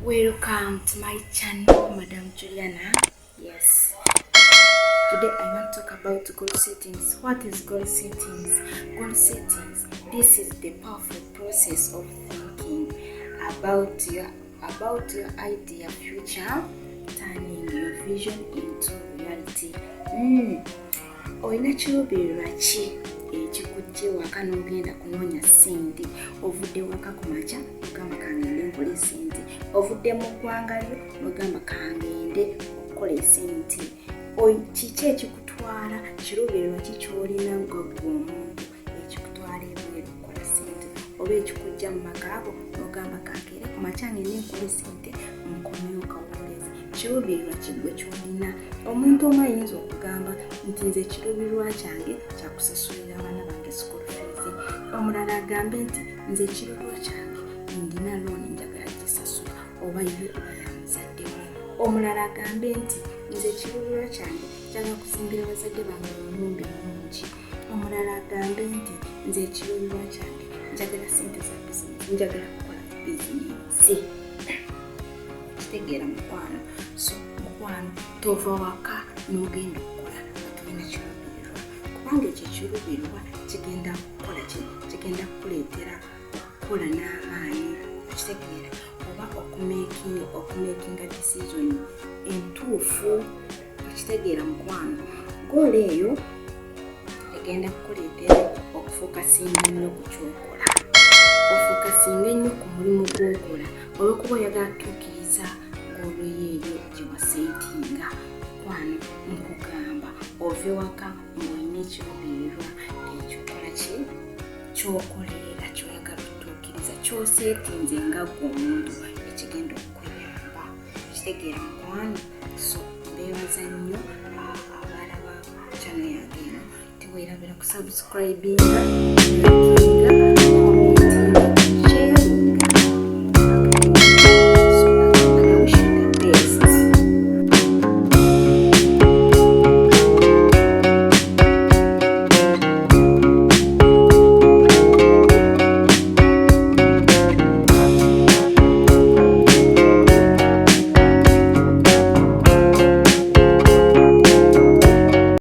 Welcome to my channel, Madam Juliana. Yes. Today I want to talk about goal settings. What is goal settings? Goal settings. This is the powerful process of thinking about your idea future, turning your vision into reality. Oyina kiruubirirwa ki ekikujja ewaka n'ogenda kunoonya ssente? Ovudde waka ku makya ogamba kangende nkole ssente, ovudde mu ggwanga lyo n'ogamba kangende okole ssente. Kiki ekikutwala, kiruubirirwa ki ky'olina ng'omuntu ekikutwala ebweru okukola ssente, oba ekikujja mu maka go n'ogamba kankere ku makya ngende nkole ssente nkomewo kawulezi? Kiruubirirwa ki gwe ky'olina? Omuntu omu ayinza okugamba nti nze kiruubirirwa kyange kyakusasulira abaana bange school fees. Omulala agambe nti nze kiruubirirwa kyange ndina looni njagala gisasula, oba ye oba muzadde we. Omulala agambe nti nze kiruubirirwa kyange njagala kuzimbira bazadde bange ennyumba ennungi. Omulala agambe nti nze kiruubirirwa kyange njagala ssente za bizinesi, njagala kukola bizinesi. Kitegeera mukwano? So mukwano, tova waka n'ogenda okukola nga tolina kiruubirirwa, kubanga ekyo kiruubirirwa kigenda kukola ki? Kigenda kukuleetera okukola n'amaanyi. Okitegeera? Oba okumakinga decision entuufu. Okitegeera mukwano? Goal eyo egenda kukuleetera okufokasinga ennyo ku kyokola, ofokasinga ennyo ku mulimu gw'okola, olw'okuba oyagala kutuukiriza goolo yeeyo gye waseetinga. Mukwano, nkugamba ove waka ng'olina ekiruubirirwa ekikola ki? Ky'okolerera, ky'oyagala okutuukiriza, ky'oseetinze nga ggwe omuntu ekigenda okukuyamba. Kitegeera mukwano? So mbeebaza nnyo abalaba channel yange eno, teweerabira kusubscribinga, likinga